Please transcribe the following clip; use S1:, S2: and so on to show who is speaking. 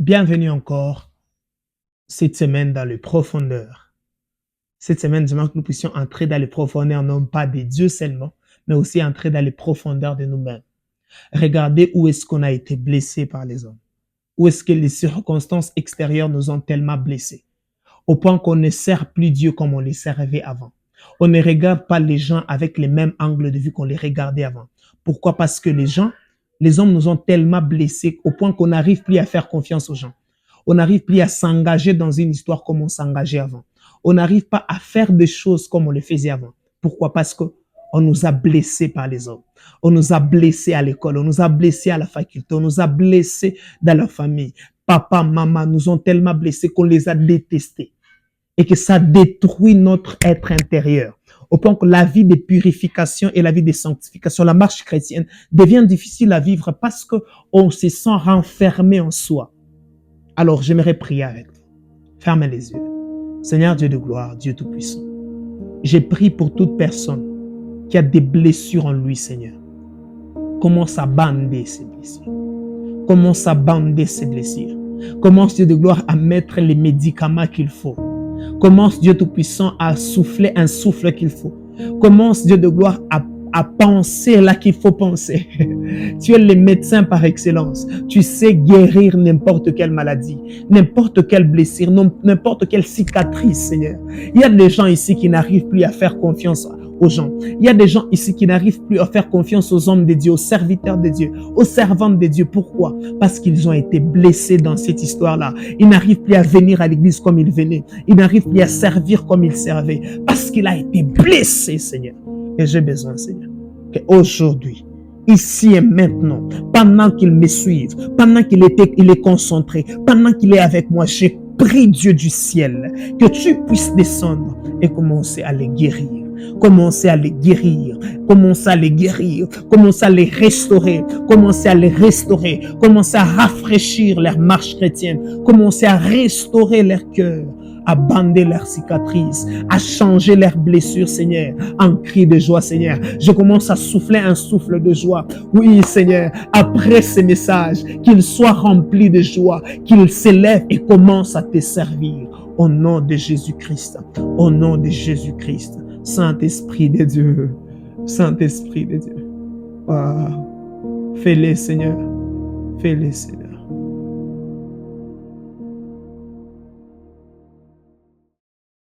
S1: Bienvenue encore cette semaine dans les profondeurs. Cette semaine, j'aimerais que nous puissions entrer dans les profondeurs, non pas de Dieu seulement, mais aussi entrer dans les profondeurs de nous-mêmes. Regardez où est-ce qu'on a été blessé par les hommes. Où est-ce que les circonstances extérieures nous ont tellement blessés. Au point qu'on ne sert plus Dieu comme on les servait avant. On ne regarde pas les gens avec les mêmes angles de vue qu'on les regardait avant. Pourquoi? Parce que les hommes nous ont tellement blessés au point qu'on n'arrive plus à faire confiance aux gens. On n'arrive plus à s'engager dans une histoire comme on s'engageait avant. On n'arrive pas à faire des choses comme on les faisait avant. Pourquoi? Parce que on nous a blessés par les hommes. On nous a blessés à l'école. On nous a blessés à la faculté. On nous a blessés dans la famille. Papa, maman nous ont tellement blessés qu'on les a détestés. Et que ça détruit notre être intérieur. Au point que la vie de purification et la vie de sanctification, la marche chrétienne, devient difficile à vivre parce qu'on se sent renfermé en soi. Alors, j'aimerais prier avec vous. Fermez les yeux. Seigneur Dieu de gloire, Dieu Tout-Puissant, j'ai prié pour toute personne qui a des blessures en lui, Seigneur. Commence à bander ces blessures. Commence à bander ces blessures. Commence, Dieu de gloire, à mettre les médicaments qu'il faut. Commence, Dieu Tout-Puissant, à souffler un souffle qu'il faut. Commence, Dieu de gloire, à penser là qu'il faut penser. Tu es le médecin par excellence. Tu sais guérir n'importe quelle maladie, n'importe quelle blessure, n'importe quelle cicatrice, Seigneur. Il y a des gens ici qui n'arrivent plus à faire confiance aux gens. Il y a des gens ici qui n'arrivent plus à faire confiance aux hommes de Dieu, aux serviteurs de Dieu, aux servantes de Dieu. Pourquoi? Parce qu'ils ont été blessés dans cette histoire-là. Ils n'arrivent plus à venir à l'église comme ils venaient. Ils n'arrivent plus à servir comme ils servaient. Parce qu'il a été blessé, Seigneur. Et j'ai besoin, Seigneur, qu'aujourd'hui, ici et maintenant, pendant qu'il me suive, pendant qu'il est concentré, pendant qu'il est avec moi, j'ai prie Dieu du ciel, que tu puisses descendre et commencer à les guérir. Commencer à les guérir, commencer à les guérir, commencer à les restaurer, commencer à les restaurer, commencer à rafraîchir leur marche chrétienne, commencer à restaurer leur cœur, à bander leurs cicatrices, à changer leurs blessures, Seigneur, en cri de joie, Seigneur. Je commence à souffler un souffle de joie. Oui, Seigneur, après ces messages, qu'ils soient remplis de joie, qu'ils s'élèvent et commencent à te servir. Au nom de Jésus-Christ, au nom de Jésus-Christ. Saint-Esprit de Dieu, Saint-Esprit de Dieu. Wow. Fais-les, Seigneur. Fais-les, Seigneur.